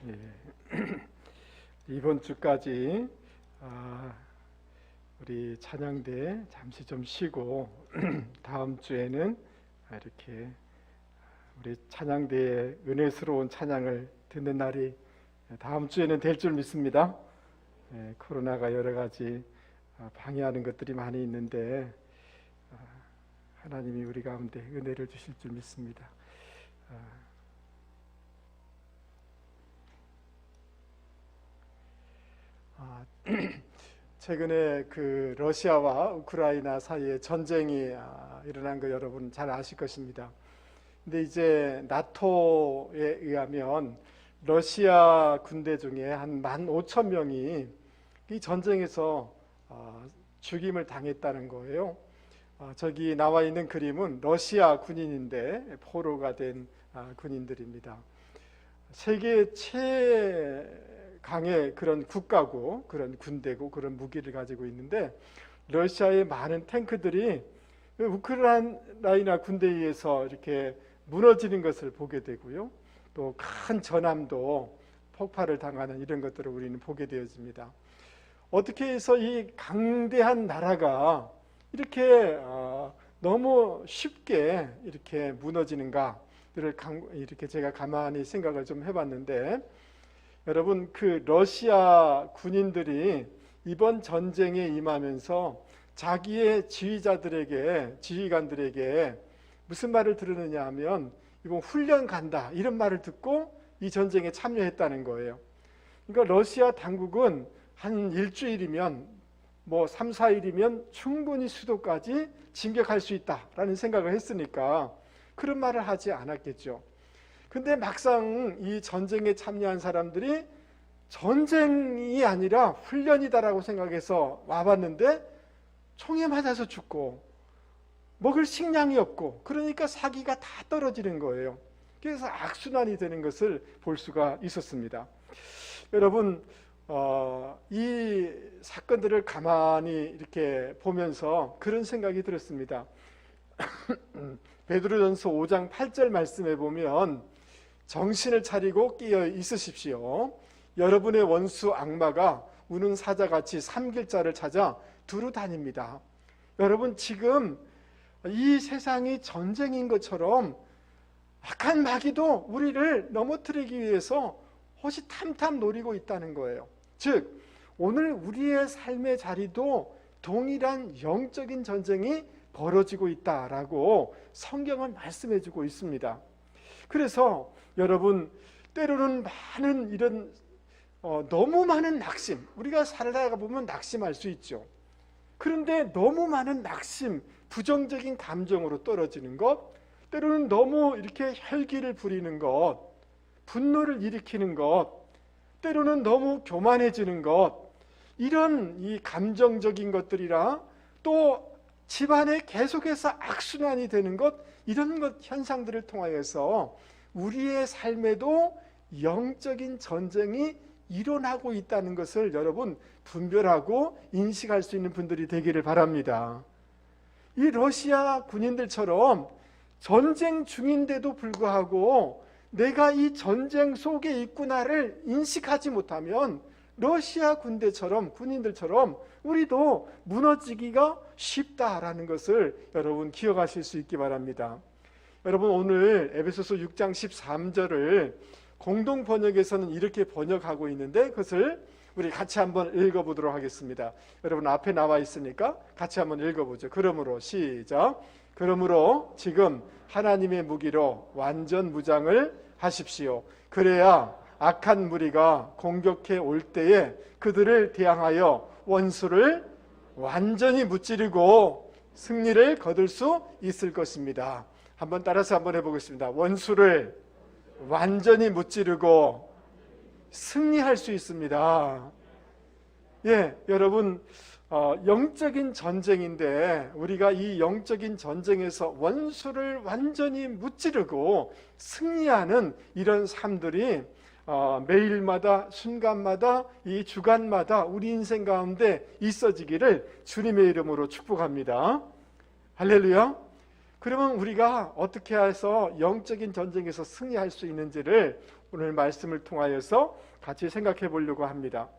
예. 이번 주까지 우리 찬양대 잠시 좀 쉬고 다음 주에는 이렇게 우리 찬양대의 은혜스러운 찬양을 듣는 날이 다음 주에는 될 줄 믿습니다. 코로나가 여러 가지 방해하는 것들이 많이 있는데 하나님이 우리 가운데 은혜를 주실 줄 믿습니다. 최근에 그 러시아와 우크라이나 사이에 전쟁이 일어난 거 여러분 잘 아실 것입니다. 근데 이제 나토에 의하면 러시아 군대 중에 한 15,000명이 이 전쟁에서 죽임을 당했다는 거예요. 저기 나와 있는 그림은 러시아 군인인데 포로가 된 군인들입니다. 세계 최강의 그런 국가고 그런 군대고 그런 무기를 가지고 있는데 러시아의 많은 탱크들이 우크라이나 군대에 의해서 이렇게 무너지는 것을 보게 되고요. 또 큰 전함도 폭발을 당하는 이런 것들을 우리는 보게 되어집니다. 어떻게 해서 이 강대한 나라가 이렇게 너무 쉽게 이렇게 무너지는가 이렇게 제가 가만히 생각을 좀 해봤는데, 여러분 그 러시아 군인들이 이번 전쟁에 임하면서 자기의 지휘관들에게 무슨 말을 들으느냐 하면 이번 훈련 간다 이런 말을 듣고 이 전쟁에 참여했다는 거예요. 그러니까 러시아 당국은 한 일주일이면 3, 4일이면 충분히 수도까지 진격할 수 있다라는 생각을 했으니까 그런 말을 하지 않았겠죠. 근데 막상 이 전쟁에 참여한 사람들이 전쟁이 아니라 훈련이다라고 생각해서 와봤는데 총에 맞아서 죽고 먹을 식량이 없고 그러니까 사기가 다 떨어지는 거예요. 그래서 악순환이 되는 것을 볼 수가 있었습니다. 여러분 이 사건들을 가만히 이렇게 보면서 그런 생각이 들었습니다. 베드로전서 5장 8절 말씀에 보면 정신을 차리고 깨어 있으십시오. 여러분의 원수 악마가 우는 사자같이 삼킬자를 찾아 두루 다닙니다. 여러분 지금 이 세상이 전쟁인 것처럼 악한 마귀도 우리를 넘어뜨리기 위해서 호시탐탐 노리고 있다는 거예요. 즉 오늘 우리의 삶의 자리도 동일한 영적인 전쟁이 벌어지고 있다라고 성경은 말씀해 주고 있습니다. 그래서 여러분 때로는 많은 이런 너무 많은 낙심, 우리가 살다가 보면 낙심할 수 있죠. 그런데 너무 많은 낙심, 부정적인 감정으로 떨어지는 것, 때로는 너무 이렇게 혈기를 부리는 것, 분노를 일으키는 것, 때로는 너무 교만해지는 것, 이런 이 감정적인 것들이라 또 집안에 계속해서 악순환이 되는 것, 이런 것 현상들을 통하여서 우리의 삶에도 영적인 전쟁이 일어나고 있다는 것을 여러분 분별하고 인식할 수 있는 분들이 되기를 바랍니다. 이 러시아 군인들처럼 전쟁 중인데도 불구하고 내가 이 전쟁 속에 있구나를 인식하지 못하면 러시아 군인들처럼 우리도 무너지기가 쉽다라는 것을 여러분 기억하실 수 있기 바랍니다. 여러분 오늘 에베소서 6장 13절을 공동 번역에서는 이렇게 번역하고 있는데 그것을 우리 같이 한번 읽어보도록 하겠습니다. 여러분 앞에 나와 있으니까 같이 한번 읽어보죠. 그러므로 시작. 그러므로 지금 하나님의 무기로 완전 무장을 하십시오. 그래야 악한 무리가 공격해 올 때에 그들을 대항하여 원수를 완전히 무찌르고 승리를 거둘 수 있을 것입니다. 한번 따라서 한번 해보겠습니다. 원수를 완전히 무찌르고 승리할 수 있습니다. 여러분 영적인 전쟁인데 우리가 이 영적인 전쟁에서 원수를 완전히 무찌르고 승리하는 이런 삶들이 매일마다 순간마다 이 주간마다 우리 인생 가운데 있어지기를 주님의 이름으로 축복합니다. 할렐루야. 그러면 우리가 어떻게 해서 영적인 전쟁에서 승리할 수 있는지를 오늘 말씀을 통하여서 같이 생각해 보려고 합니다.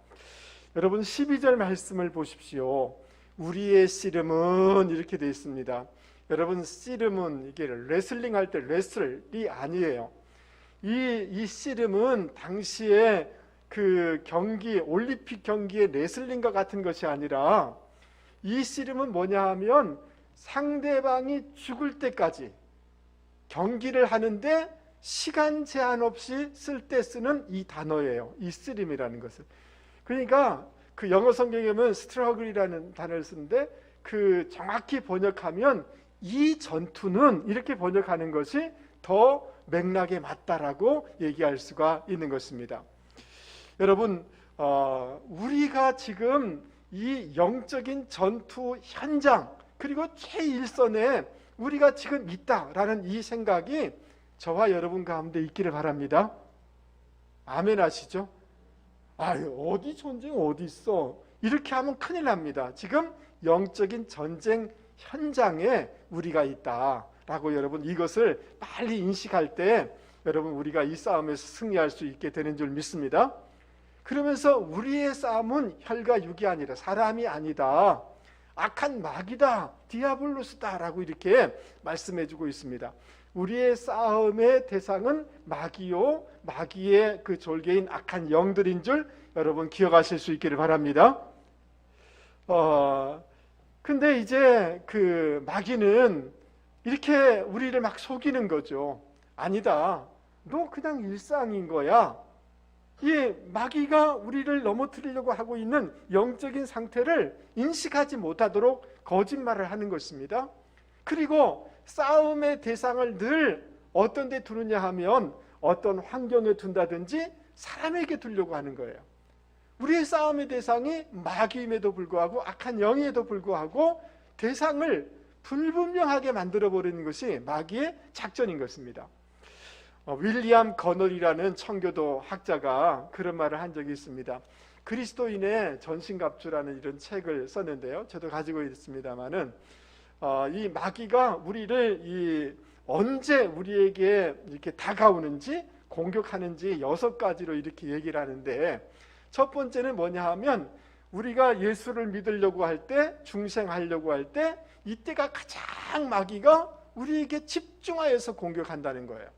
여러분 12절 말씀을 보십시오. 우리의 씨름은 이렇게 되어 있습니다. 여러분 씨름은 이게 레슬링 할 때 레슬이 아니에요. 이 씨름은 당시에 그 경기, 올림픽 경기의 레슬링과 같은 것이 아니라 이 씨름은 뭐냐 하면 상대방이 죽을 때까지 경기를 하는데 시간 제한 없이 쓸 때 쓰는 이 단어예요. 이 씨름이라는 것을. 그러니까 그 영어 성경에 보면 struggle이라는 단어를 쓰는데 그 정확히 번역하면 이 전투는 이렇게 번역하는 것이 더 맥락에 맞다라고 얘기할 수가 있는 것입니다. 여러분 우리가 지금 이 영적인 전투 현장 그리고 최일선에 우리가 지금 있다라는 이 생각이 저와 여러분 가운데 있기를 바랍니다. 아멘 하시죠? 어디 전쟁 어디 있어? 이렇게 하면 큰일 납니다. 지금 영적인 전쟁 현장에 우리가 있다라고 여러분 이것을 빨리 인식할 때 여러분 우리가 이 싸움에서 승리할 수 있게 되는 줄 믿습니다. 그러면서 우리의 싸움은 혈과 육이 아니라 사람이 아니다. 악한 마귀다. 디아블로스다 라고 이렇게 말씀해 주고 있습니다. 우리의 싸움의 대상은 마귀요, 마귀의 그 졸개인 악한 영들인 줄 여러분 기억하실 수 있기를 바랍니다. 근데 이제 그 마귀는 이렇게 우리를 막 속이는 거죠. 아니다. 너 그냥 일상인 거야. 이 마귀가 우리를 넘어뜨리려고 하고 있는 영적인 상태를 인식하지 못하도록 거짓말을 하는 것입니다. 그리고 싸움의 대상을 늘 어떤 데 두느냐 하면 어떤 환경에 둔다든지 사람에게 두려고 하는 거예요. 우리의 싸움의 대상이 마귀임에도 불구하고 악한 영에도 불구하고 대상을 불분명하게 만들어버리는 것이 마귀의 작전인 것입니다. 윌리엄 거널이라는 청교도 학자가 그런 말을 한 적이 있습니다. 그리스도인의 전신갑주라는 이런 책을 썼는데요. 저도 가지고 있습니다만은 이 마귀가 우리를 언제 우리에게 이렇게 다가오는지 공격하는지 6가지로 이렇게 얘기를 하는데 첫 번째는 뭐냐 하면 우리가 예수를 믿으려고 할 때, 중생하려고 할 때 이때가 가장 마귀가 우리에게 집중하여서 공격한다는 거예요.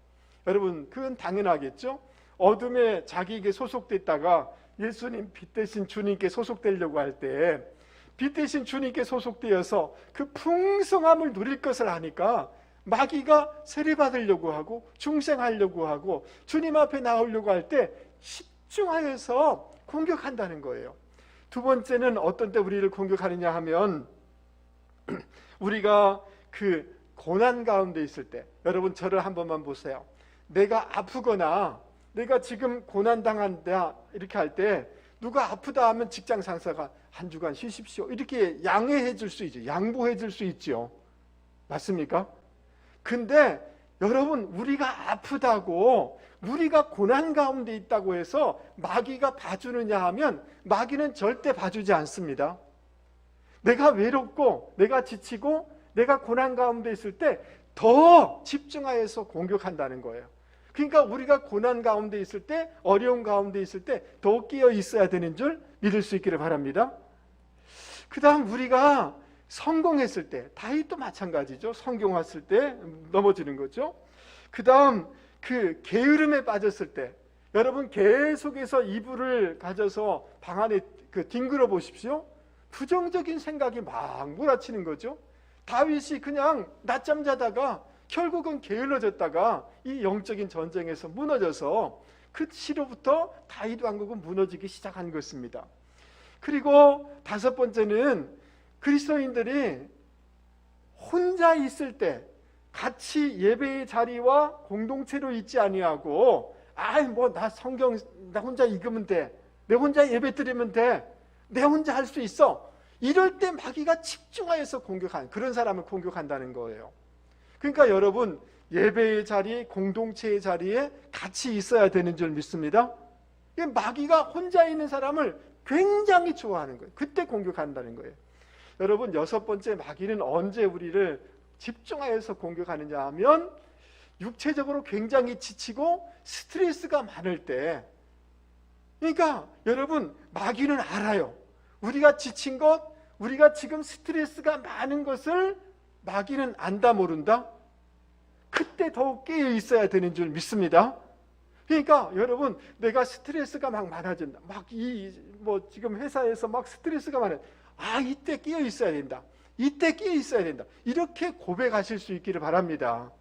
여러분 그건 당연하겠죠. 어둠에 자기에게 소속됐다가 예수님 빛 대신 주님께 소속되려고 할 때 빛 대신 주님께 소속되어서 그 풍성함을 누릴 것을 아니까 마귀가 세례받으려고 하고 중생하려고 하고 주님 앞에 나오려고 할 때 집중하여서 공격한다는 거예요. 두 번째는 어떤 때 우리를 공격하느냐 하면 우리가 그 고난 가운데 있을 때 여러분 저를 한 번만 보세요. 내가 아프거나 내가 지금 고난당한다 이렇게 할 때 누가 아프다 하면 직장 상사가 한 주간 쉬십시오 이렇게 양해해 줄 수 있죠. 양보해 줄 수 있죠. 맞습니까? 근데 여러분 우리가 아프다고 우리가 고난 가운데 있다고 해서 마귀가 봐주느냐 하면 마귀는 절대 봐주지 않습니다. 내가 외롭고 내가 지치고 내가 고난 가운데 있을 때 더 집중하여서 공격한다는 거예요. 그러니까 우리가 고난 가운데 있을 때 어려운 가운데 있을 때 더 끼어 있어야 되는 줄 믿을 수 있기를 바랍니다. 그 다음 우리가 성공했을 때 다윗도 마찬가지죠. 성공했을 때 넘어지는 거죠. 그 다음 그 게으름에 빠졌을 때 여러분 계속해서 이불을 가져서 방 안에 뒹굴어 보십시오. 부정적인 생각이 막 몰아치는 거죠. 다윗이 그냥 낮잠 자다가 결국은 게을러졌다가 이 영적인 전쟁에서 무너져서 그 시로부터 다윗 왕국은 무너지기 시작한 것입니다. 그리고 다섯 번째는 그리스도인들이 혼자 있을 때 같이 예배의 자리와 공동체로 있지 아니하고 나 성경 나 혼자 읽으면 돼. 내 혼자 예배 드리면 돼. 내 혼자 할 수 있어. 이럴 때 마귀가 집중하여서 공격한 그런 사람을 공격한다는 거예요. 그러니까 여러분 예배의 자리, 공동체의 자리에 같이 있어야 되는 줄 믿습니다. 마귀가 혼자 있는 사람을 굉장히 좋아하는 거예요. 그때 공격한다는 거예요. 여러분 여섯 번째 마귀는 언제 우리를 집중하여서 공격하느냐 하면 육체적으로 굉장히 지치고 스트레스가 많을 때, 그러니까 여러분, 마귀는 알아요. 우리가 지친 것, 우리가 지금 스트레스가 많은 것을 마귀는 안다 모른다? 그때 더욱 깨어 있어야 되는 줄 믿습니다. 그러니까 여러분, 내가 스트레스가 막 많아진다. 지금 회사에서 막 스트레스가 많아. 이때 깨어 있어야 된다. 이때 깨어 있어야 된다. 이렇게 고백하실 수 있기를 바랍니다.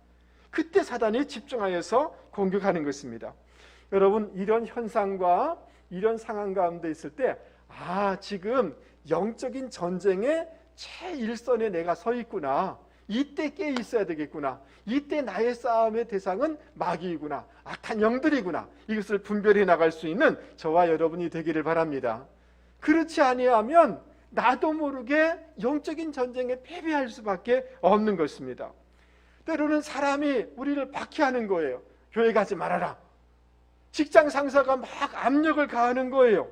그때 사단이 집중하여서 공격하는 것입니다. 여러분, 이런 현상과 이런 상황 가운데 있을 때, 지금 영적인 전쟁의 최일선에 내가 서 있구나. 이때 깨어 있어야 되겠구나. 이때 나의 싸움의 대상은 마귀이구나. 악한 영들이구나. 이것을 분별해 나갈 수 있는 저와 여러분이 되기를 바랍니다. 그렇지 아니하면 나도 모르게 영적인 전쟁에 패배할 수밖에 없는 것입니다. 때로는 사람이 우리를 박해하는 거예요. 교회 가지 말아라. 직장 상사가 막 압력을 가하는 거예요.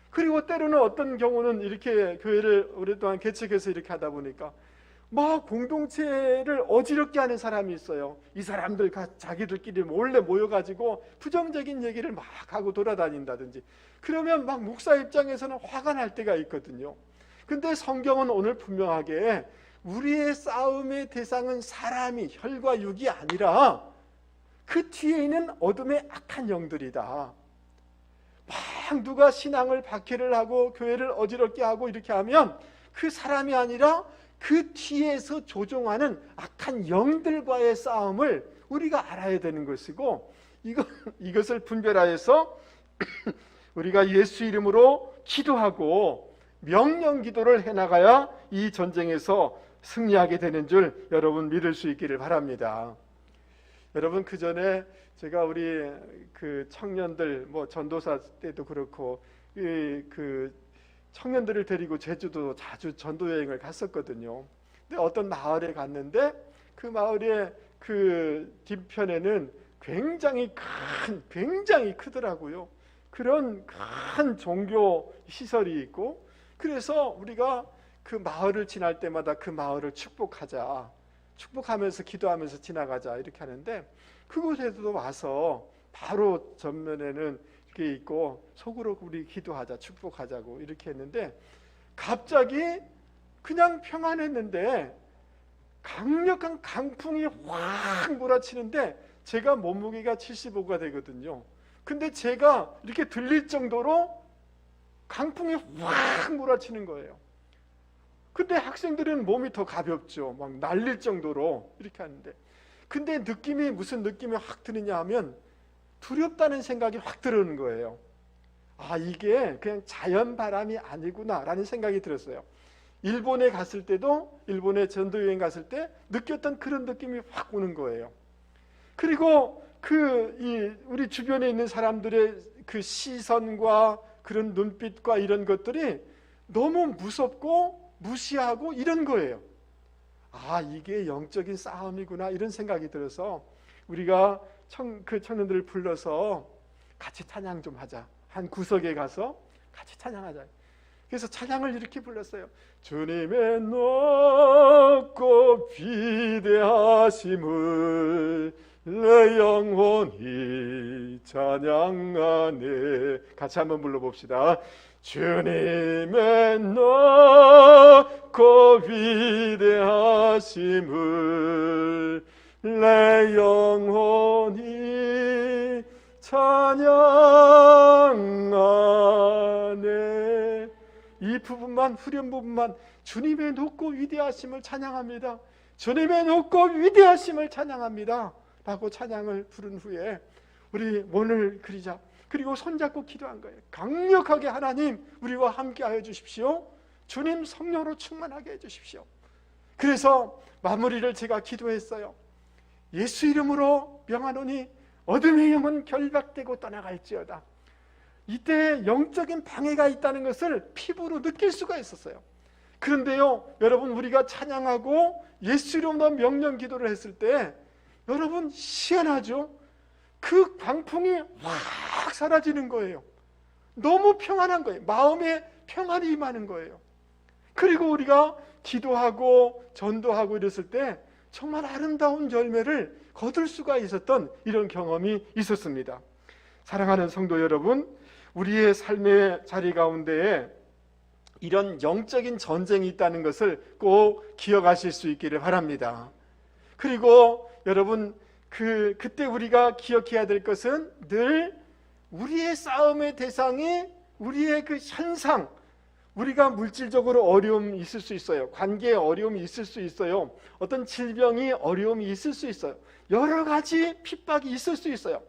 그리고 때로는 어떤 경우는 이렇게 교회를 오랫동안 개척해서 이렇게 하다 보니까 막 공동체를 어지럽게 하는 사람이 있어요. 이 사람들 자기들끼리 몰래 모여가지고 부정적인 얘기를 막 하고 돌아다닌다든지, 그러면 막 목사 입장에서는 화가 날 때가 있거든요. 근데 성경은 오늘 분명하게 우리의 싸움의 대상은 사람이, 혈과 육이 아니라 그 뒤에 있는 어둠의 악한 영들이다. 막 누가 신앙을 박해를 하고 교회를 어지럽게 하고 이렇게 하면 그 사람이 아니라 그 뒤에서 조종하는 악한 영들과의 싸움을 우리가 알아야 되는 것이고, 이것을 분별하여서 우리가 예수 이름으로 기도하고 명령 기도를 해나가야 이 전쟁에서 승리하게 되는 줄 여러분 믿을 수 있기를 바랍니다. 여러분, 그 전에 제가 우리 그 청년들, 전도사 때도 그렇고 그 청년들을 데리고 제주도 자주 전도 여행을 갔었거든요. 근데 어떤 마을에 갔는데 그 마을의 그 뒤편에는 굉장히 크더라고요. 그런 큰 종교 시설이 있고, 그래서 우리가 그 마을을 지날 때마다 그 마을을 축복하면서 기도하면서 지나가자 이렇게 하는데, 그곳에도 와서 바로 전면에는 이렇게 있고 속으로 우리 기도하자, 축복하자고 이렇게 했는데, 갑자기 그냥 평안했는데 강력한 강풍이 확 몰아치는데 제가 몸무게가 75가 되거든요. 근데 제가 이렇게 들릴 정도로 강풍이 확 몰아치는 거예요. 근데 학생들은 몸이 더 가볍죠. 막 날릴 정도로 이렇게 하는데, 근데 무슨 느낌이 확 드느냐 하면 두렵다는 생각이 확 들어오는 거예요. 이게 그냥 자연 바람이 아니구나 라는 생각이 들었어요. 일본에 갔을 때도, 일본에 전도여행 갔을 때 느꼈던 그런 느낌이 확 오는 거예요. 그리고 우리 주변에 있는 사람들의 그 시선과 그런 눈빛과 이런 것들이 너무 무섭고 무시하고 이런 거예요. 이게 영적인 싸움이구나 이런 생각이 들어서 우리가 그 청년들을 불러서 같이 찬양 좀 하자. 한 구석에 가서 같이 찬양하자. 그래서 찬양을 이렇게 불렀어요. 주님의 높고 위대하심을 내 영혼이 찬양하네. 같이 한번 불러봅시다. 주님의 높고 위대하심을 내 영혼이 찬양하네. 이 부분만, 후렴 부분만 주님의 높고 위대하심을 찬양합니다. 주님의 높고 위대하심을 찬양합니다 라고 찬양을 부른 후에 우리 오늘 그리자. 그리고 손잡고 기도한 거예요. 강력하게 하나님 우리와 함께 하여 주십시오. 주님 성령으로 충만하게 해 주십시오. 그래서 마무리를 제가 기도했어요. 예수 이름으로 명하노니 어둠의 영은 결박되고 떠나갈지어다. 이때 영적인 방해가 있다는 것을 피부로 느낄 수가 있었어요. 그런데요, 여러분, 우리가 찬양하고 예수 이름으로 명령 기도를 했을 때 여러분 희한하죠? 그 광풍이 확 사라지는 거예요. 너무 평안한 거예요. 마음에 평안이 임하는 거예요. 그리고 우리가 기도하고 전도하고 이랬을 때 정말 아름다운 열매를 거둘 수가 있었던 이런 경험이 있었습니다. 사랑하는 성도 여러분, 우리의 삶의 자리 가운데에 이런 영적인 전쟁이 있다는 것을 꼭 기억하실 수 있기를 바랍니다. 그리고 여러분, 그때 우리가 기억해야 될 것은 늘 우리의 싸움의 대상이 우리의 그 현상, 우리가 물질적으로 어려움이 있을 수 있어요. 관계에 어려움이 있을 수 있어요. 어떤 질병이 어려움이 있을 수 있어요. 여러 가지 핍박이 있을 수 있어요.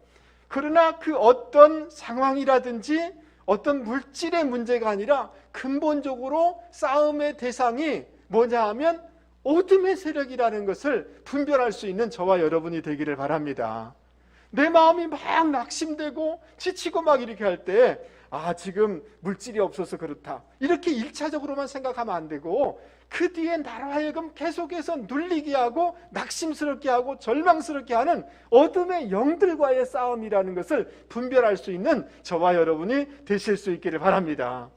그러나 그 어떤 상황이라든지 어떤 물질의 문제가 아니라 근본적으로 싸움의 대상이 뭐냐 하면 어둠의 세력이라는 것을 분별할 수 있는 저와 여러분이 되기를 바랍니다. 내 마음이 막 낙심되고 지치고 막 이렇게 할 때 지금 물질이 없어서 그렇다, 이렇게 1차적으로만 생각하면 안 되고 그 뒤에 나로 하여금 계속해서 눌리게 하고 낙심스럽게 하고 절망스럽게 하는 어둠의 영들과의 싸움이라는 것을 분별할 수 있는 저와 여러분이 되실 수 있기를 바랍니다.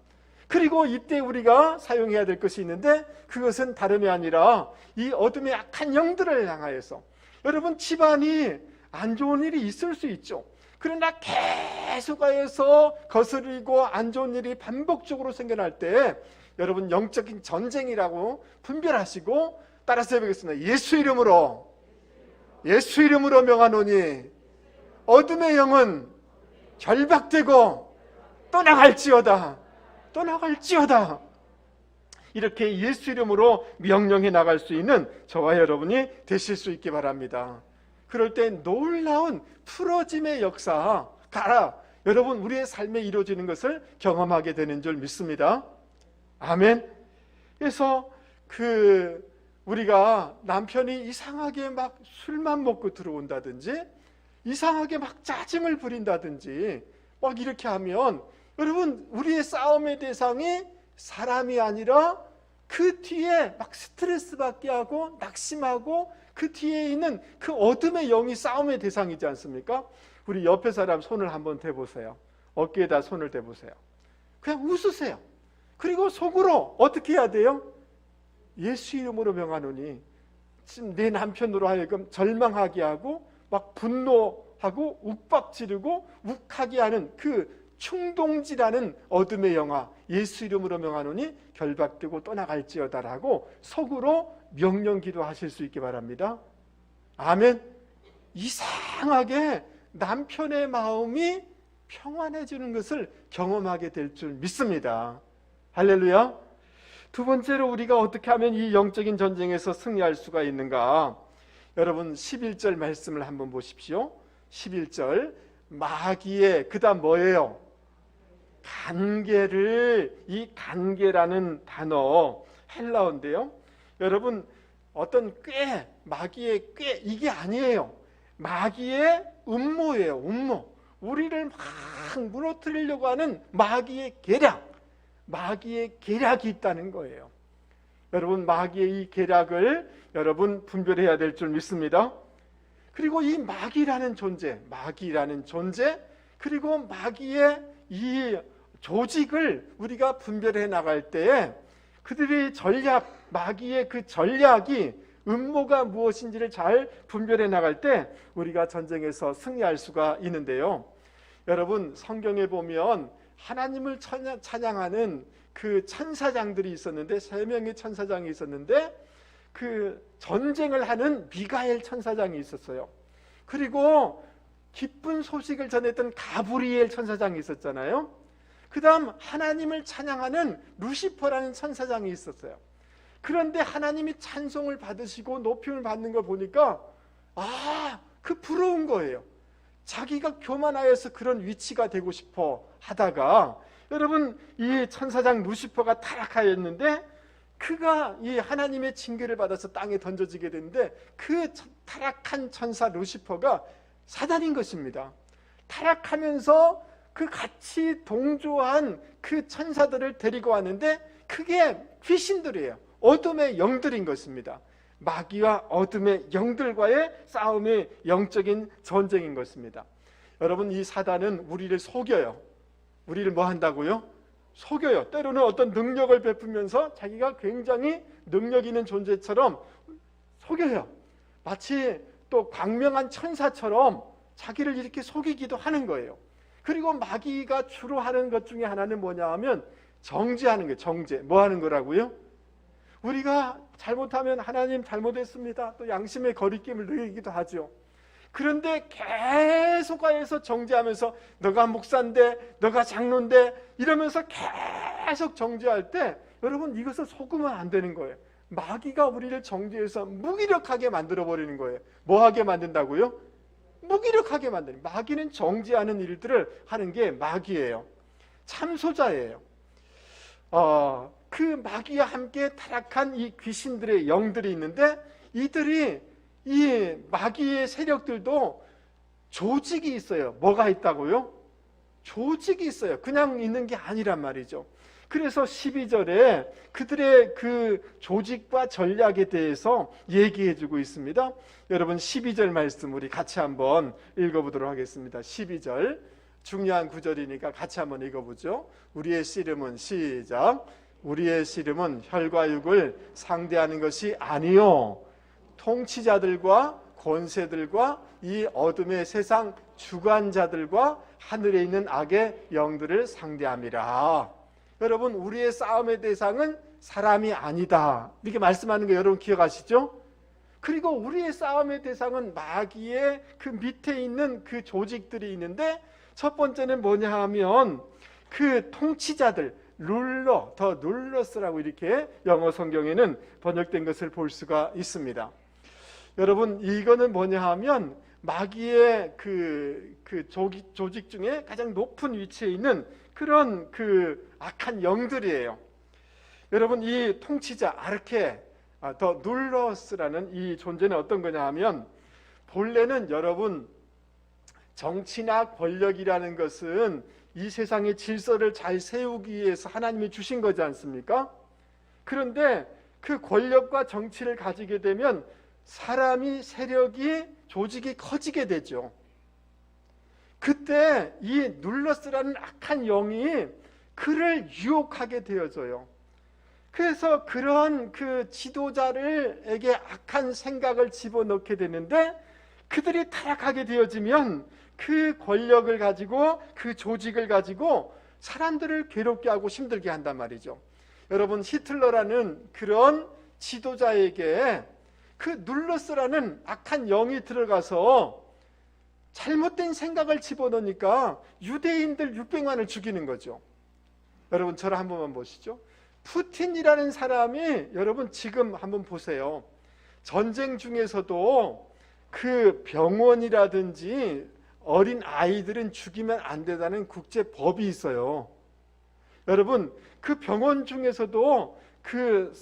그리고 이때 우리가 사용해야 될 것이 있는데, 그것은 다름이 아니라 이 어둠의 악한 영들을 향하여서, 여러분 집안이 안 좋은 일이 있을 수 있죠. 그러나 계속해서 거스르고 안 좋은 일이 반복적으로 생겨날 때 여러분 영적인 전쟁이라고 분별하시고 따라서 해보겠습니다. 예수 이름으로 명하노니 어둠의 영은 결박되고 떠나갈지어다. 이렇게 예수 이름으로 명령해 나갈 수 있는 저와 여러분이 되실 수 있기 바랍니다. 그럴 때 놀라운 풀어짐의 역사가 여러분 우리의 삶에 이루어지는 것을 경험하게 되는 줄 믿습니다. 아멘. 그래서 우리가 남편이 이상하게 막 술만 먹고 들어온다든지 이상하게 막 짜증을 부린다든지 막 이렇게 하면 여러분 우리의 싸움의 대상이 사람이 아니라 그 뒤에 막 스트레스 받게 하고 낙심하고 그 뒤에 있는 그 어둠의 영이 싸움의 대상이지 않습니까? 우리 옆에 사람 손을 한번 대보세요. 어깨에다 손을 대보세요. 그냥 웃으세요. 그리고 속으로 어떻게 해야 돼요? 예수 이름으로 명하노니, 지금 내 남편으로 하여금 절망하게 하고 막 분노하고 욱박지르고 욱하게 하는 그 충동지라는 어둠의 영아 예수 이름으로 명하노니 결박되고 떠나갈지어다라고 속으로 명령 기도하실 수 있기 바랍니다. 아멘. 이상하게 남편의 마음이 평안해지는 것을 경험하게 될 줄 믿습니다. 할렐루야. 두 번째로 우리가 어떻게 하면 이 영적인 전쟁에서 승리할 수가 있는가? 여러분 11절 말씀을 한번 보십시오. 11절 마귀의 그 다음 뭐예요? 간계를, 이 간계라는 단어 헬라어인데요. 여러분 어떤 마귀의 이게 아니에요. 마귀의 음모예요. 음모. 우리를 막 무너뜨리려고 하는 마귀의 계략이 있다는 거예요. 여러분 마귀의 이 계략을 여러분 분별해야 될 줄 믿습니다. 그리고 이 마귀라는 존재 그리고 마귀의 이 조직을 우리가 분별해 나갈 때에 그들의 마귀의 그 전략이 음모가 무엇인지를 잘 분별해 나갈 때 우리가 전쟁에서 승리할 수가 있는데요. 여러분 성경에 보면 하나님을 찬양하는 그 천사장들이 있었는데 3명의 천사장이 있었는데 그 전쟁을 하는 미가엘 천사장이 있었어요. 그리고 기쁜 소식을 전했던 가브리엘 천사장이 있었잖아요. 그 다음 하나님을 찬양하는 루시퍼라는 천사장이 있었어요. 그런데 하나님이 찬송을 받으시고 높임을 받는 걸 보니까 그 부러운 거예요. 자기가 교만하여서 그런 위치가 되고 싶어 하다가 여러분 이 천사장 루시퍼가 타락하였는데 그가 이 하나님의 징계를 받아서 땅에 던져지게 되는데 그 타락한 천사 루시퍼가 사단인 것입니다. 타락하면서 그 같이 동조한 그 천사들을 데리고 왔는데 그게 귀신들이에요. 어둠의 영들인 것입니다. 마귀와 어둠의 영들과의 싸움의 영적인 전쟁인 것입니다. 여러분 이 사단은 우리를 속여요. 우리를 뭐 한다고요? 속여요. 때로는 어떤 능력을 베풀면서 자기가 굉장히 능력 있는 존재처럼 속여요. 마치 또 광명한 천사처럼 자기를 이렇게 속이기도 하는 거예요. 그리고 마귀가 주로 하는 것 중에 하나는 뭐냐 하면 정죄하는 거예요. 정죄. 뭐 하는 거라고요? 우리가 잘못하면 하나님 잘못했습니다. 또 양심의 거리낌을 느끼기도 하죠. 그런데 계속 가서 정죄하면서 너가 목사인데 너가 장로인데 이러면서 계속 정죄할 때 여러분 이것을 속으면 안 되는 거예요. 마귀가 우리를 정죄해서 무기력하게 만들어버리는 거예요. 뭐하게 만든다고요? 무기력하게 만드는. 마귀는 정죄하는 일들을 하는 게 마귀예요. 참소자예요. 그 마귀와 함께 타락한 이 귀신들의 영들이 있는데 이들이 이 마귀의 세력들도 조직이 있어요. 뭐가 있다고요? 조직이 있어요. 그냥 있는 게 아니란 말이죠. 그래서 12절에 그들의 그 조직과 전략에 대해서 얘기해 주고 있습니다. 여러분 12절 말씀 우리 같이 한번 읽어보도록 하겠습니다. 12절 중요한 구절이니까 같이 한번 읽어보죠. 우리의 씨름은 시작. 우리의 씨름은 혈과 육을 상대하는 것이 아니요 통치자들과 권세들과 이 어둠의 세상 주관자들과 하늘에 있는 악의 영들을 상대함이라. 여러분 우리의 싸움의 대상은 사람이 아니다 이렇게 말씀하는 거 여러분 기억하시죠? 그리고 우리의 싸움의 대상은 마귀의 그 밑에 있는 그 조직들이 있는데 첫 번째는 뭐냐 하면 그 통치자들 룰러, 더 룰러스라고 이렇게 영어 성경에는 번역된 것을 볼 수가 있습니다. 여러분 이거는 뭐냐 하면 마귀의 그 조직 중에 가장 높은 위치에 있는 그런 그 악한 영들이에요. 여러분 이 통치자 아르케, 더 룰러스라는 이 존재는 어떤 거냐 하면 본래는 여러분 정치나 권력이라는 것은 이 세상의 질서를 잘 세우기 위해서 하나님이 주신 거지 않습니까? 그런데 그 권력과 정치를 가지게 되면 사람이 세력이 조직이 커지게 되죠. 그때 이 눌러스라는 악한 영이 그를 유혹하게 되어져요. 그래서 그런 그 지도자들에게 악한 생각을 집어넣게 되는데 그들이 타락하게 되어지면 그 권력을 가지고 그 조직을 가지고 사람들을 괴롭게 하고 힘들게 한단 말이죠. 여러분 히틀러라는 그런 지도자에게 그 눌러스라는 악한 영이 들어가서 잘못된 생각을 집어넣으니까 유대인들 600만을 죽이는 거죠. 여러분 저를 한 번만 보시죠. 푸틴이라는 사람이 여러분 지금 한번 보세요. 전쟁 중에서도 그 병원이라든지 어린 아이들은 죽이면 안 된다는 국제법이 있어요. 여러분 그 병원 중에서도 그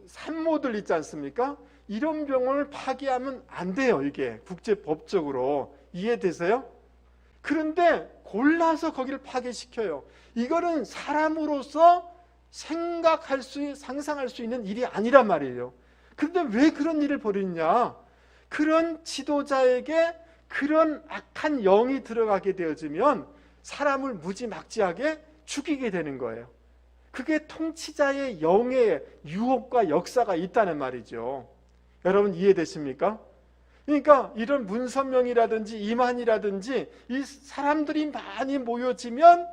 산모들 있지 않습니까? 이런 병원을 파괴하면 안 돼요. 이게 국제법적으로 이해되세요? 그런데 골라서 거기를 파괴시켜요. 이거는 사람으로서 상상할 수 있는 일이 아니란 말이에요. 그런데 왜 그런 일을 벌이냐? 그런 지도자에게 그런 악한 영이 들어가게 되어지면 사람을 무지막지하게 죽이게 되는 거예요. 그게 통치자의 영의 유혹과 역사가 있다는 말이죠. 여러분 이해되십니까? 그러니까 이런 문선명이라든지 이만이라든지 이 사람들이 많이 모여지면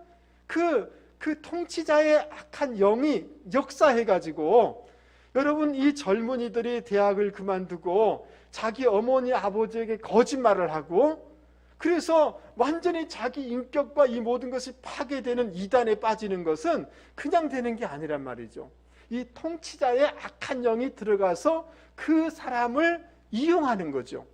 그 통치자의 악한 영이 역사해가지고 여러분 이 젊은이들이 대학을 그만두고 자기 어머니 아버지에게 거짓말을 하고 그래서 완전히 자기 인격과 이 모든 것이 파괴되는 이단에 빠지는 것은 그냥 되는 게 아니란 말이죠. 이 통치자의 악한 영이 들어가서 그 사람을 이용하는 거죠.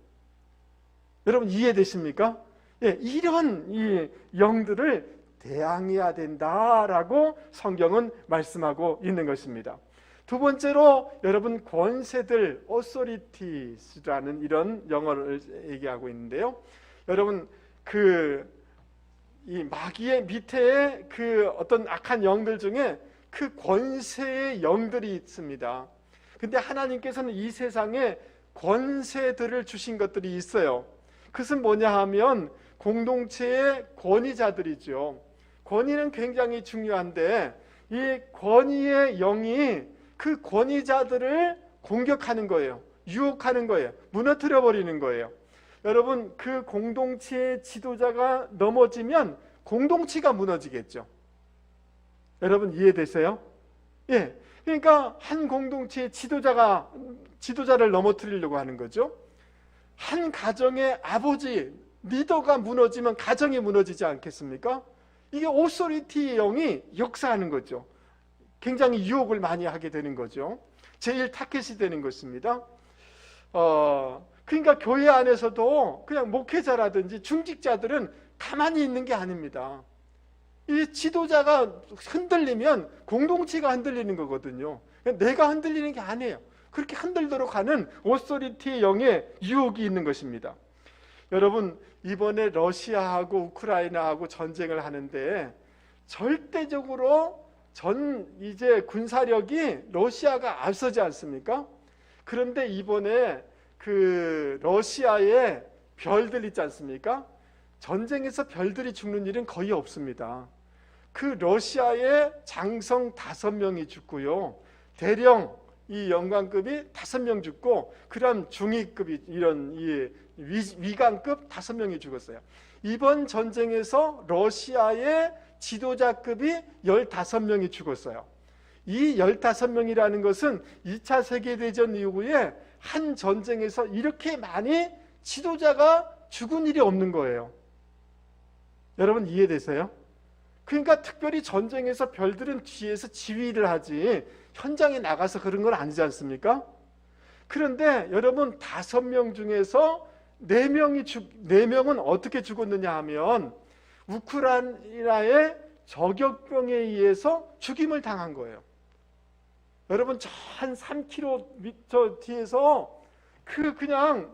여러분 이해되십니까? 예, 이런 이 영들을 대항해야 된다라고 성경은 말씀하고 있는 것입니다. 두 번째로 여러분 권세들 authorities라는 이런 영어를 얘기하고 있는데요. 여러분 이 마귀의 밑에 그 어떤 악한 영들 중에 그 권세의 영들이 있습니다. 근데 하나님께서는 이 세상에 권세들을 주신 것들이 있어요. 그것은 뭐냐 하면 공동체의 권위자들이죠. 권위는 굉장히 중요한데 이 권위의 영이 그 권위자들을 공격하는 거예요. 유혹하는 거예요. 무너뜨려 버리는 거예요. 여러분, 그 공동체의 지도자가 넘어지면 공동체가 무너지겠죠. 여러분 이해되세요? 예. 그러니까 한 공동체의 지도자를 넘어뜨리려고 하는 거죠. 한 가정의 아버지, 리더가 무너지면 가정이 무너지지 않겠습니까? 이게 오소리티의 영이 역사하는 거죠. 굉장히 유혹을 많이 하게 되는 거죠. 제일 타겟이 되는 것입니다. 그러니까 교회 안에서도 그냥 목회자라든지 중직자들은 가만히 있는 게 아닙니다. 이 지도자가 흔들리면 공동체가 흔들리는 거거든요. 내가 흔들리는 게 아니에요. 그렇게 흔들도록 하는 오소리티의 영의 유혹이 있는 것입니다. 여러분, 이번에 러시아하고 우크라이나하고 전쟁을 하는데 절대적으로 이제 군사력이 러시아가 앞서지 않습니까? 그런데 이번에 그 러시아의 별들 있지 않습니까? 전쟁에서 별들이 죽는 일은 거의 없습니다. 그 러시아의 장성 5명이 죽고요. 대령 이 영관급이 5명 죽고, 그다음 중위급이 이런 이 위관급 5명이 죽었어요. 이번 전쟁에서 러시아의 지도자급이 15명이 죽었어요. 이 15명이라는 것은 2차 세계대전 이후에 한 전쟁에서 이렇게 많이 지도자가 죽은 일이 없는 거예요. 여러분 이해되세요? 그러니까 특별히 전쟁에서 별들은 뒤에서 지휘를 하지 현장에 나가서 그런 건 아니지 않습니까? 그런데 여러분 5명 중에서 4명은 어떻게 죽었느냐 하면 우크라이나의 저격병에 의해서 죽임을 당한 거예요. 여러분 저 한 3km 뒤에서 그냥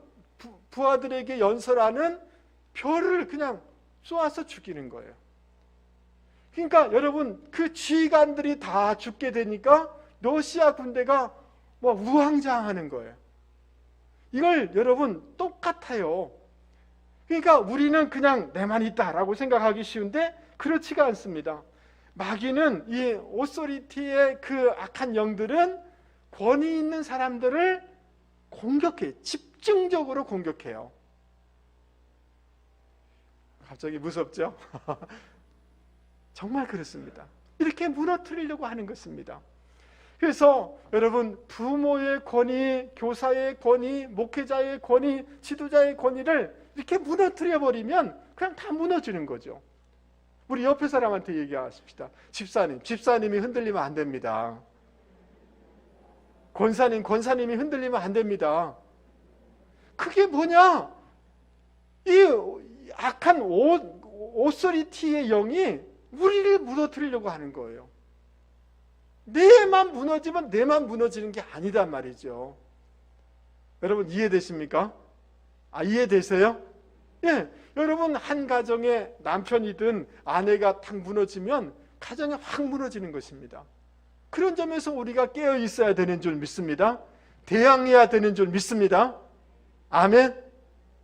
부하들에게 연설하는 별을 그냥 쏘아서 죽이는 거예요. 그러니까 여러분 그 지휘관들이 다 죽게 되니까 러시아 군대가 우왕좌왕하는 거예요. 이걸 여러분 똑같아요. 그러니까 우리는 그냥 내만 있다라고 생각하기 쉬운데 그렇지가 않습니다. 마귀는 이 오소리티의 그 악한 영들은 권위 있는 사람들을 공격해, 집중적으로 공격해요. 갑자기 무섭죠? 정말 그렇습니다. 이렇게 무너뜨리려고 하는 것입니다. 그래서 여러분 부모의 권위, 교사의 권위, 목회자의 권위, 지도자의 권위를 이렇게 무너뜨려 버리면 그냥 다 무너지는 거죠. 우리 옆에 사람한테 얘기하십시다. 집사님이 흔들리면 안 됩니다. 권사님이 흔들리면 안 됩니다. 그게 뭐냐? 이 악한 오소리티의 영이 우리를 무너뜨리려고 하는 거예요. 내만 무너지면 내만 무너지는 게 아니단 말이죠. 여러분 이해되십니까? 이해되세요? 예, 여러분 한 가정의 남편이든 아내가 탁 무너지면 가정이 확 무너지는 것입니다. 그런 점에서 우리가 깨어 있어야 되는 줄 믿습니다. 대항해야 되는 줄 믿습니다. 아멘.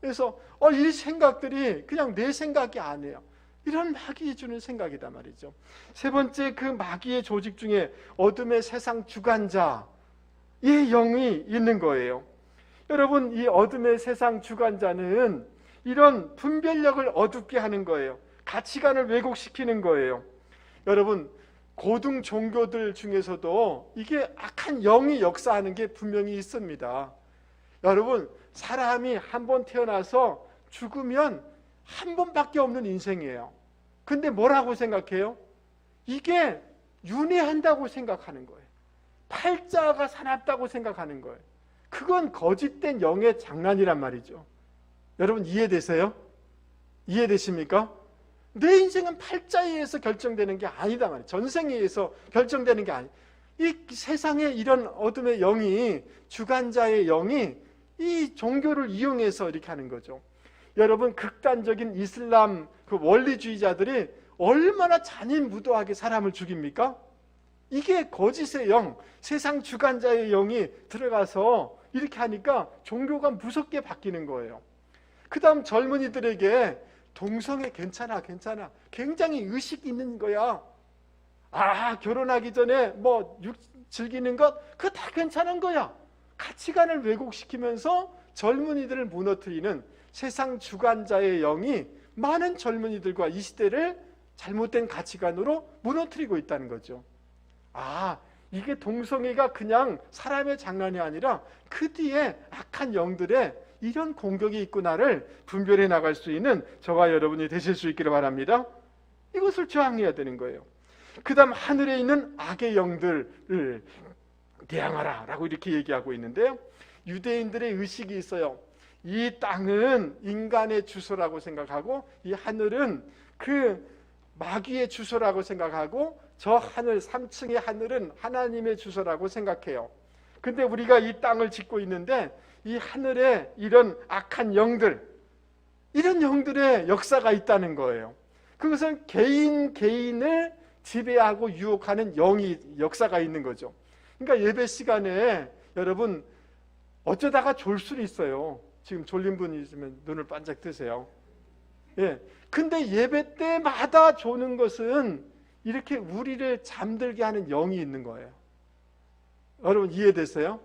그래서 이 생각들이 그냥 내 생각이 아니에요. 이런 마귀가 주는 생각이다 말이죠. 세 번째, 그 마귀의 조직 중에 어둠의 세상 주관자의 영이 있는 거예요. 여러분 이 어둠의 세상 주관자는 이런 분별력을 어둡게 하는 거예요. 가치관을 왜곡시키는 거예요. 여러분 고등 종교들 중에서도 이게 악한 영이 역사하는 게 분명히 있습니다. 여러분 사람이 한 번 태어나서 죽으면 한 번밖에 없는 인생이에요. 근데 뭐라고 생각해요? 이게 윤회한다고 생각하는 거예요. 팔자가 사납다고 생각하는 거예요. 그건 거짓된 영의 장난이란 말이죠. 여러분 이해되세요? 이해되십니까? 내 인생은 팔자에 의해서 결정되는 게 아니다 말이에요. 전생에 의해서 결정되는 게 아니에요. 이 세상에 이런 어둠의 영이, 주관자의 영이 이 종교를 이용해서 이렇게 하는 거죠. 여러분 극단적인 이슬람 그 원리주의자들이 얼마나 잔인무도하게 사람을 죽입니까? 이게 거짓의 영, 세상 주관자의 영이 들어가서 이렇게 하니까 종교가 무섭게 바뀌는 거예요. 그 다음 젊은이들에게 동성애 괜찮아. 굉장히 의식 있는 거야. 결혼하기 전에 즐기는 것 그거 다 괜찮은 거야. 가치관을 왜곡시키면서 젊은이들을 무너뜨리는 세상 주관자의 영이 많은 젊은이들과 이 시대를 잘못된 가치관으로 무너뜨리고 있다는 거죠. 이게 동성애가 그냥 사람의 장난이 아니라 그 뒤에 악한 영들의 이런 공격이 있구나를 분별해 나갈 수 있는 저와 여러분이 되실 수 있기를 바랍니다. 이것을 저항해야 되는 거예요. 그 다음 하늘에 있는 악의 영들을 대항하라 라고 이렇게 얘기하고 있는데요, 유대인들의 의식이 있어요. 이 땅은 인간의 주소라고 생각하고 이 하늘은 그 마귀의 주소라고 생각하고 저 하늘 3층의 하늘은 하나님의 주소라고 생각해요. 근데 우리가 이 땅을 짓고 있는데 이 하늘에 이런 악한 영들, 이런 영들의 역사가 있다는 거예요. 그것은 개인을 지배하고 유혹하는 역사가 있는 거죠. 그러니까 예배 시간에 여러분 어쩌다가 졸 수는 있어요. 지금 졸린 분이 있으면 눈을 반짝 뜨세요. 근데 예배 때마다 조는 것은 이렇게 우리를 잠들게 하는 영이 있는 거예요. 여러분 이해되세요?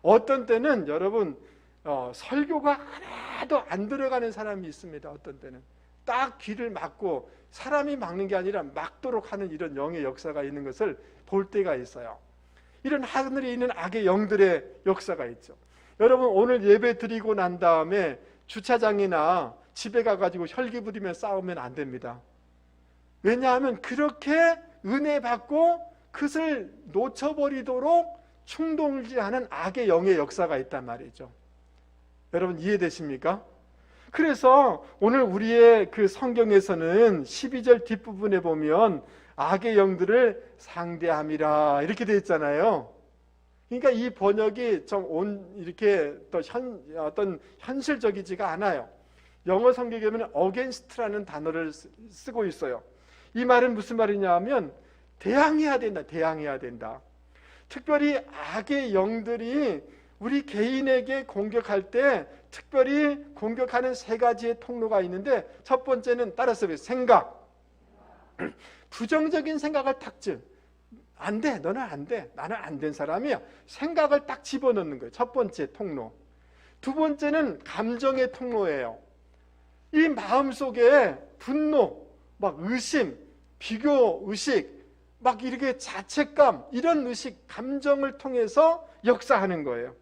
어떤 때는 여러분 설교가 하나도 안 들어가는 사람이 있습니다. 어떤 때는 딱 귀를 막고, 사람이 막는 게 아니라 막도록 하는 이런 영의 역사가 있는 것을 볼 때가 있어요. 이런 하늘에 있는 악의 영들의 역사가 있죠. 여러분 오늘 예배 드리고 난 다음에 주차장이나 집에 가가지고 혈기 부리며 싸우면 안 됩니다. 왜냐하면 그렇게 은혜 받고 그것을 놓쳐버리도록 충동질하는 악의 영의 역사가 있단 말이죠. 여러분 이해되십니까? 그래서 오늘 우리의 그 성경에서는 12절 뒷부분에 보면 악의 영들을 상대함이라 이렇게 되어 있잖아요. 그러니까 이 번역이 좀 이렇게 어떤 현실적이지가 않아요. 영어 성경에는 against라는 단어를 쓰고 있어요. 이 말은 무슨 말이냐 하면 대항해야 된다. 대항해야 된다. 특별히 악의 영들이 우리 개인에게 공격할 때 특별히 공격하는 세 가지의 통로가 있는데, 첫 번째는 따라서 생각. 부정적인 생각을 탁질. 안 돼. 너는 안 돼. 나는 안 된 사람이야. 생각을 딱 집어넣는 거예요. 첫 번째 통로. 두 번째는 감정의 통로예요. 이 마음속에 분노, 막 의심, 비교 의식, 막 이렇게 자책감, 이런 의식, 감정을 통해서 역사하는 거예요.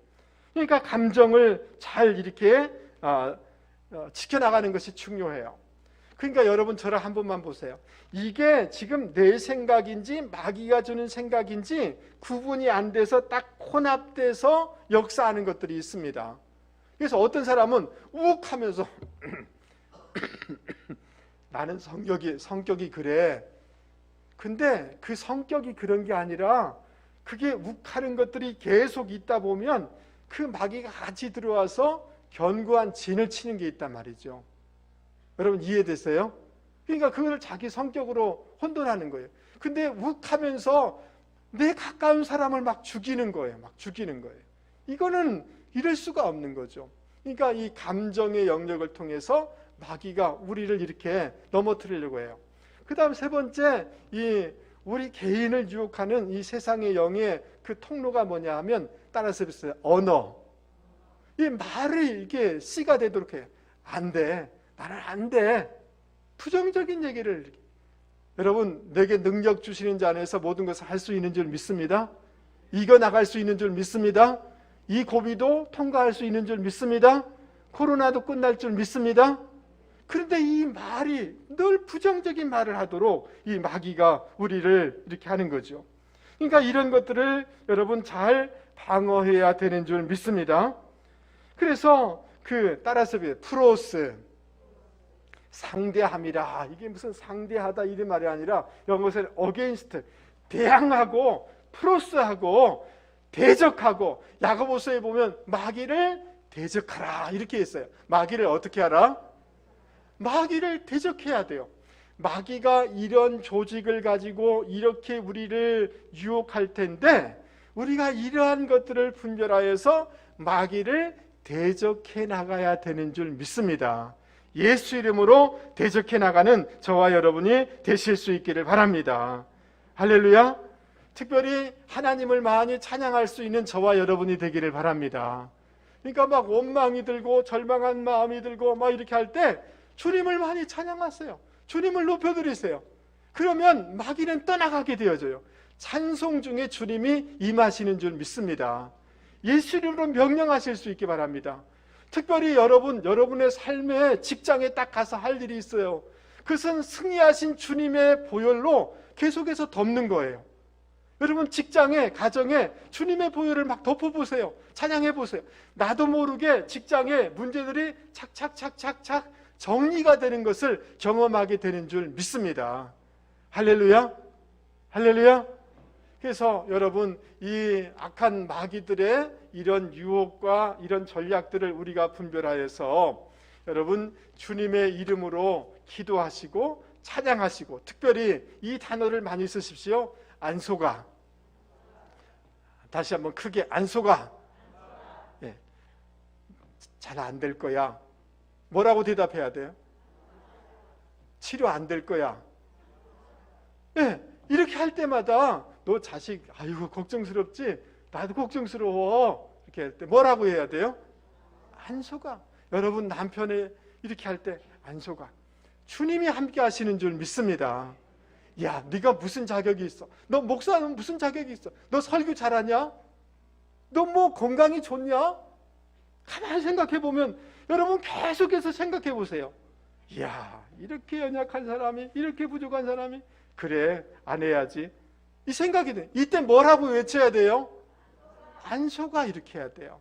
그러니까 감정을 잘 이렇게 지켜나가는 것이 중요해요. 그러니까 여러분 저를 한 번만 보세요. 이게 지금 내 생각인지 마귀가 주는 생각인지 구분이 안 돼서 딱 혼합돼서 역사하는 것들이 있습니다. 그래서 어떤 사람은 욱 하면서 나는 성격이 그래. 근데 그 성격이 그런 게 아니라 그게 욱하는 것들이 계속 있다 보면 그 마귀가 같이 들어와서 견고한 진을 치는 게 있단 말이죠. 여러분 이해되세요? 그러니까 그걸 자기 성격으로 혼돈하는 거예요. 근데 욱하면서 내 가까운 사람을 막 죽이는 거예요. 막 죽이는 거예요. 이거는 이럴 수가 없는 거죠. 그러니까 이 감정의 영역을 통해서 마귀가 우리를 이렇게 넘어뜨리려고 해요. 그 다음 세 번째, 이 우리 개인을 유혹하는 이 세상의 영의 그 통로가 뭐냐 하면 따라서 있어요. 언어. 이 말을 이게 씨가 되도록 해요. 안 돼. 나는 안 돼. 부정적인 얘기를. 여러분 내게 능력 주시는 자 안에서 모든 것을 할 수 있는 줄 믿습니다. 이겨나갈 수 있는 줄 믿습니다. 이 고비도 통과할 수 있는 줄 믿습니다. 코로나도 끝날 줄 믿습니다. 그런데 이 말이 늘 부정적인 말을 하도록 이 마귀가 우리를 이렇게 하는 거죠. 그러니까 이런 것들을 여러분 잘 방어해야 되는 줄 믿습니다. 그래서 따라서 프로스, 상대함이라. 이게 무슨 상대하다 이런 말이 아니라 영어에서는 against, 대항하고 프로스하고 대적하고, 야고보서에 보면 마귀를 대적하라 이렇게 했어요. 마귀를 어떻게 하라? 마귀를 대적해야 돼요. 마귀가 이런 조직을 가지고 이렇게 우리를 유혹할 텐데 우리가 이러한 것들을 분별하여서 마귀를 대적해 나가야 되는 줄 믿습니다. 예수 이름으로 대적해 나가는 저와 여러분이 되실 수 있기를 바랍니다. 할렐루야. 특별히 하나님을 많이 찬양할 수 있는 저와 여러분이 되기를 바랍니다. 그러니까 막 원망이 들고 절망한 마음이 들고 막 이렇게 할 때 주님을 많이 찬양하세요. 주님을 높여드리세요. 그러면 마귀는 떠나가게 되어져요. 찬송 중에 주님이 임하시는 줄 믿습니다. 예수 이름으로 명령하실 수 있기 바랍니다. 특별히 여러분의 삶에 직장에 딱 가서 할 일이 있어요. 그것은 승리하신 주님의 보혈로 계속해서 덮는 거예요. 여러분 직장에 가정에 주님의 보혈을 막 덮어보세요. 찬양해보세요. 나도 모르게 직장에 문제들이 착착착착착 정리가 되는 것을 경험하게 되는 줄 믿습니다. 할렐루야, 할렐루야. 그래서 여러분 이 악한 마귀들의 이런 유혹과 이런 전략들을 우리가 분별하여서 여러분 주님의 이름으로 기도하시고 찬양하시고, 특별히 이 단어를 많이 쓰십시오. 안소가. 다시 한번 크게 안소가. 예. 잘 안 될 거야. 뭐라고 대답해야 돼요? 치료 안 될 거야. 예. 이렇게 할 때마다 너 자식 아이고 걱정스럽지? 나도 걱정스러워. 이렇게 할 때 뭐라고 해야 돼요? 안소가. 여러분 남편이 이렇게 할 때 안소가. 주님이 함께 하시는 줄 믿습니다. 야, 네가 무슨 자격이 있어? 너 목사는 무슨 자격이 있어? 너 설교 잘하냐? 너 뭐 건강이 좋냐? 가만히 생각해 보면 여러분 계속해서 생각해 보세요. 이야, 이렇게 연약한 사람이, 이렇게 부족한 사람이, 그래 안 해야지, 이 생각이 돼. 이때 뭐라고 외쳐야 돼요? 안소가. 이렇게 해야 돼요.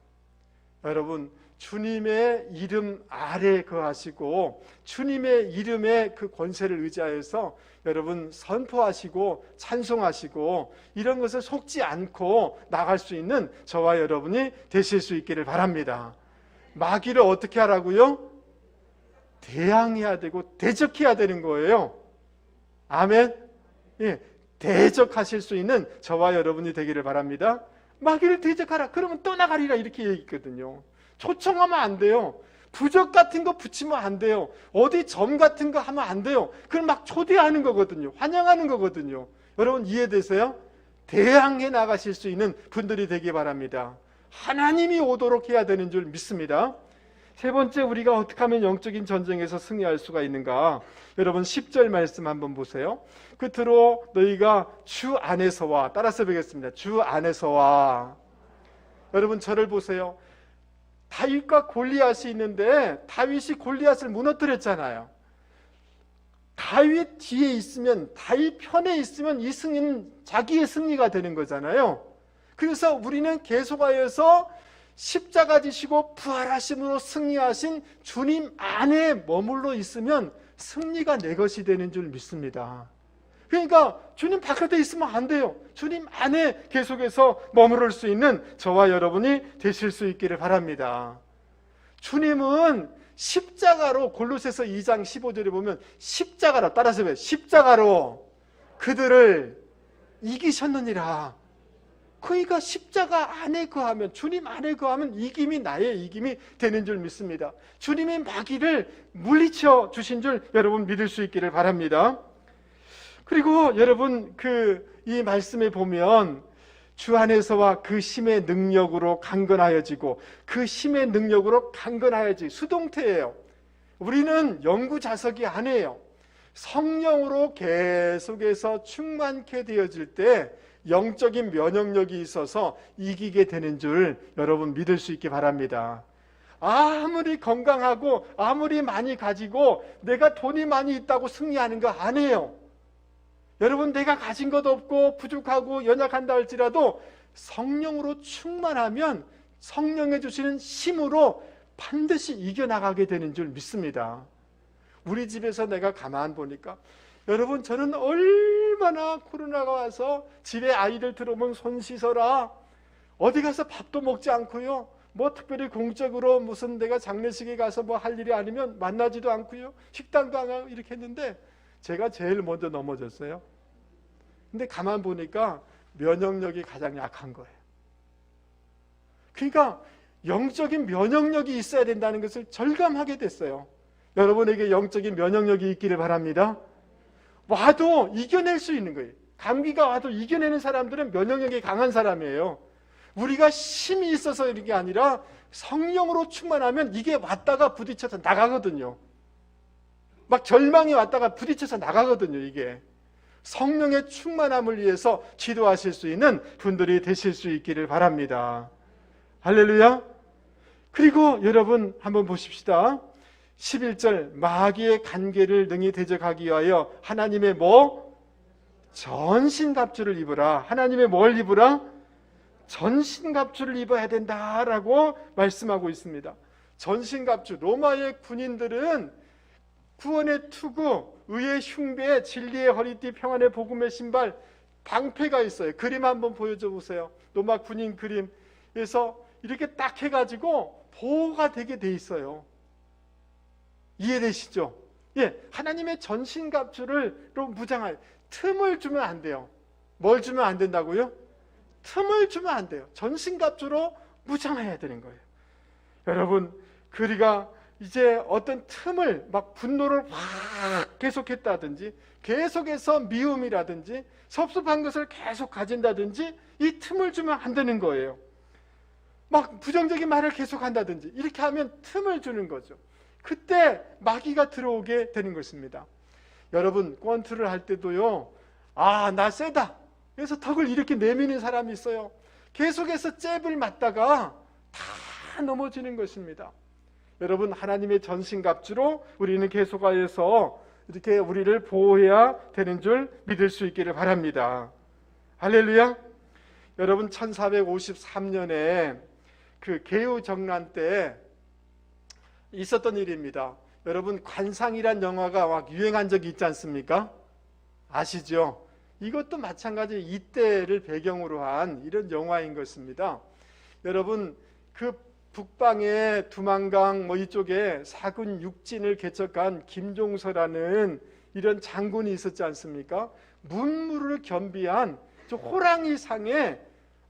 여러분 주님의 이름 아래 거하시고 주님의 이름의 그 권세를 의지하여서 여러분 선포하시고 찬송하시고 이런 것을 속지 않고 나갈 수 있는 저와 여러분이 되실 수 있기를 바랍니다. 마귀를 어떻게 하라고요? 대항해야 되고 대적해야 되는 거예요. 아멘. 예, 대적하실 수 있는 저와 여러분이 되기를 바랍니다. 마귀를 대적하라. 그러면 떠나가리라 이렇게 얘기했거든요. 초청하면 안 돼요. 부적 같은 거 붙이면 안 돼요. 어디 점 같은 거 하면 안 돼요. 그럼 막 초대하는 거거든요. 환영하는 거거든요. 여러분 이해되세요? 대항해 나가실 수 있는 분들이 되기 바랍니다. 하나님이 오도록 해야 되는 줄 믿습니다. 세 번째, 우리가 어떻게 하면 영적인 전쟁에서 승리할 수가 있는가? 여러분 10절 말씀 한번 보세요. 끝으로 너희가 주 안에서와, 따라서 보겠습니다. 주 안에서와. 여러분 저를 보세요. 다윗과 골리앗이 있는데 다윗이 골리앗을 무너뜨렸잖아요. 다윗 뒤에 있으면, 다윗 편에 있으면 이 승리는 자기의 승리가 되는 거잖아요. 그래서 우리는 계속하여서 십자가 지시고 부활하심으로 승리하신 주님 안에 머물러 있으면 승리가 내 것이 되는 줄 믿습니다. 그러니까 주님 바깥에 있으면 안 돼요. 주님 안에 계속해서 머무를 수 있는 저와 여러분이 되실 수 있기를 바랍니다. 주님은 십자가로, 골로새서 2장 15절에 보면 십자가로, 따라서 해요. 십자가로 그들을 이기셨느니라. 그러니까 십자가 안에 거하면, 주님 안에 거하면 이김이 나의 이김이 되는 줄 믿습니다. 주님의 마귀를 물리쳐 주신 줄 여러분 믿을 수 있기를 바랍니다. 그리고 여러분 이 말씀에 보면 주 안에서와 그 힘의 능력으로 강건하여지고, 그 힘의 능력으로 강건하여지, 수동태예요. 우리는 영구자석이 아니에요. 성령으로 계속해서 충만케 되어질 때 영적인 면역력이 있어서 이기게 되는 줄 여러분 믿을 수 있기 바랍니다. 아무리 건강하고 아무리 많이 가지고 내가 돈이 많이 있다고 승리하는 거 아니에요. 여러분 내가 가진 것 없고 부족하고 연약한다 할지라도 성령으로 충만하면 성령의 주시는 힘으로 반드시 이겨나가게 되는 줄 믿습니다. 우리 집에서 내가 가만 보니까 여러분 저는 얼마나 코로나가 와서 집에 아이들 들어오면 손 씻어라, 어디 가서 밥도 먹지 않고요, 뭐 특별히 공적으로 무슨 내가 장례식에 가서 뭐 할 일이 아니면 만나지도 않고요, 식당도 안 하고 이렇게 했는데 제가 제일 먼저 넘어졌어요. 근데 가만 보니까 면역력이 가장 약한 거예요. 그러니까 영적인 면역력이 있어야 된다는 것을 절감하게 됐어요. 여러분에게 영적인 면역력이 있기를 바랍니다. 와도 이겨낼 수 있는 거예요. 감기가 와도 이겨내는 사람들은 면역력이 강한 사람이에요. 우리가 힘이 있어서 이런 게 아니라 성령으로 충만하면 이게 왔다가 부딪혀서 나가거든요. 막 절망이 왔다가 부딪혀서 나가거든요. 이게 성령의 충만함을 위해서 기도하실 수 있는 분들이 되실 수 있기를 바랍니다. 할렐루야. 그리고 여러분 한번 보십시다. 11절 마귀의 간계를 능히 대적하기 위하여 하나님의 전신갑주를 입으라. 하나님의 뭘 입으라? 전신갑주를 입어야 된다라고 말씀하고 있습니다. 전신갑주, 로마의 군인들은 구원의 투구, 의의 흉배, 진리의 허리띠, 평안의 복음의 신발, 방패가 있어요. 그림 한번 보여줘 보세요. 로마 군인 그림에서 이렇게 딱 해가지고 보호가 되게 돼 있어요. 이해되시죠? 예, 하나님의 전신갑주로 무장할 틈을 주면 안 돼요. 뭘 주면 안 된다고요? 틈을 주면 안 돼요. 전신갑주로 무장해야 되는 거예요. 여러분, 우리가 이제 어떤 틈을 막 분노를 확 계속했다든지 계속해서 미움이라든지 섭섭한 것을 계속 가진다든지 이 틈을 주면 안 되는 거예요. 막 부정적인 말을 계속 한다든지 이렇게 하면 틈을 주는 거죠. 그때 마귀가 들어오게 되는 것입니다. 여러분, 권투를 할 때도요, 나 세다. 그래서 턱을 이렇게 내미는 사람이 있어요. 계속해서 잽을 맞다가 다 넘어지는 것입니다. 여러분, 하나님의 전신갑주로 우리는 계속하여서 이렇게 우리를 보호해야 되는 줄 믿을 수 있기를 바랍니다. 할렐루야. 여러분, 1453년에 그 개우정난 때 있었던 일입니다. 여러분, 관상이란 영화가 막 유행한 적이 있지 않습니까? 아시죠? 이것도 마찬가지 이때를 배경으로 한 이런 영화인 것입니다. 여러분, 그 북방의 두만강 이쪽에 사군 육진을 개척한 김종서라는 이런 장군이 있었지 않습니까? 문무를 겸비한 호랑이상의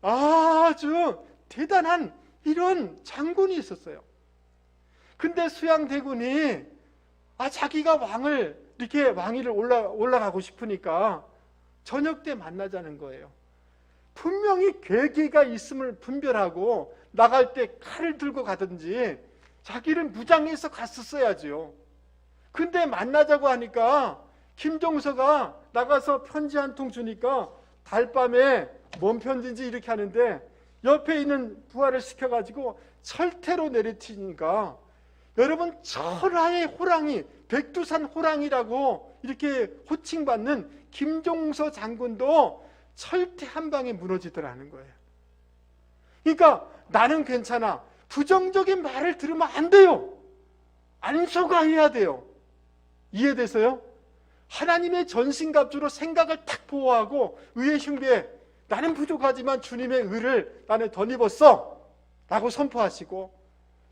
아주 대단한 이런 장군이 있었어요. 근데 수양대군이 자기가 이렇게 왕위를 올라가고 싶으니까 저녁 때 만나자는 거예요. 분명히 계기가 있음을 분별하고 나갈 때 칼을 들고 가든지 자기를 무장해서 갔었어야죠. 근데 만나자고 하니까 김종서가 나가서 편지 한 통 주니까 달밤에 뭔 편지인지 이렇게 하는데 옆에 있는 부하를 시켜가지고 철퇴로 내리치니까 여러분, 철화의 호랑이, 백두산 호랑이라고 이렇게 호칭받는 김종서 장군도 철퇴 한 방에 무너지더라는 거예요. 그러니까 나는 괜찮아. 부정적인 말을 들으면 안 돼요. 안 속아해야 돼요. 이해돼서요? 하나님의 전신갑주로 생각을 탁 보호하고 의의 흉배, 나는 부족하지만 주님의 의를 나는 덧입었어 라고 선포하시고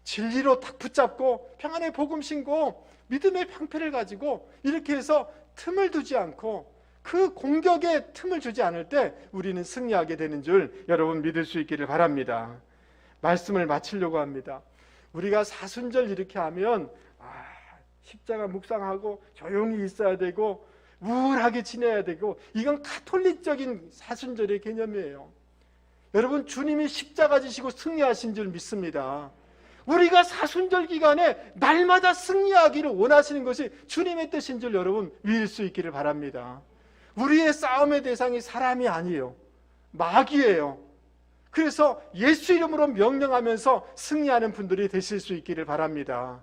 진리로 탁 붙잡고 평안의 복음 신고 믿음의 방패를 가지고 이렇게 해서 틈을 두지 않고 그 공격에 틈을 주지 않을 때 우리는 승리하게 되는 줄 여러분 믿을 수 있기를 바랍니다. 말씀을 마치려고 합니다. 우리가 사순절 이렇게 하면 십자가 묵상하고 조용히 있어야 되고 우울하게 지내야 되고 이건 가톨릭적인 사순절의 개념이에요. 여러분, 주님이 십자가 지시고 승리하신 줄 믿습니다. 우리가 사순절 기간에 날마다 승리하기를 원하시는 것이 주님의 뜻인 줄 여러분 믿을 수 있기를 바랍니다. 우리의 싸움의 대상이 사람이 아니에요. 마귀예요. 그래서 예수 이름으로 명령하면서 승리하는 분들이 되실 수 있기를 바랍니다.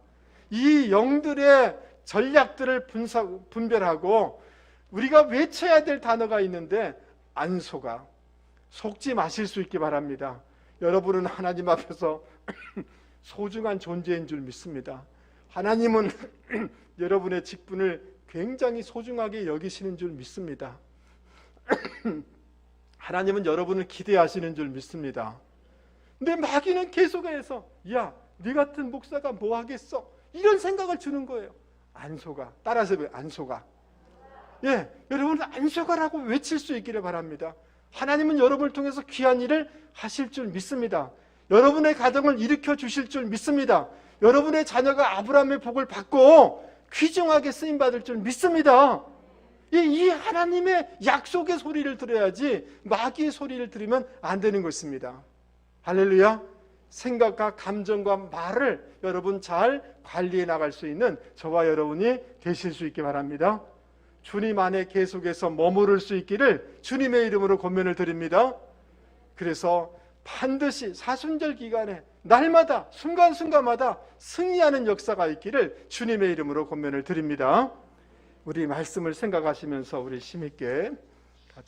이 영들의 전략들을 분별하고 우리가 외쳐야 될 단어가 있는데 안 속아. 속지 마실 수 있기 바랍니다. 여러분은 하나님 앞에서 소중한 존재인 줄 믿습니다. 하나님은 여러분의 직분을 굉장히 소중하게 여기시는 줄 믿습니다. 하나님은 여러분을 기대하시는 줄 믿습니다. 근데 마귀는 계속해서 네 같은 목사가 뭐 하겠어? 이런 생각을 주는 거예요. 안 속아. 따라서 안 속아. 여러분은 안 속아라고 외칠 수 있기를 바랍니다. 하나님은 여러분을 통해서 귀한 일을 하실 줄 믿습니다. 여러분의 가정을 일으켜 주실 줄 믿습니다. 여러분의 자녀가 아브라함의 복을 받고 귀중하게 쓰임받을 줄 믿습니다. 이 하나님의 약속의 소리를 들어야지 마귀의 소리를 들으면 안 되는 것입니다. 할렐루야. 생각과 감정과 말을 여러분 잘 관리해 나갈 수 있는 저와 여러분이 되실 수 있기 바랍니다. 주님 안에 계속해서 머무를 수 있기를 주님의 이름으로 권면을 드립니다. 그래서 반드시 사순절 기간에 날마다 순간순간마다 승리하는 역사가 있기를 주님의 이름으로 권면을 드립니다. 우리 말씀을 생각하시면서 우리 힘있게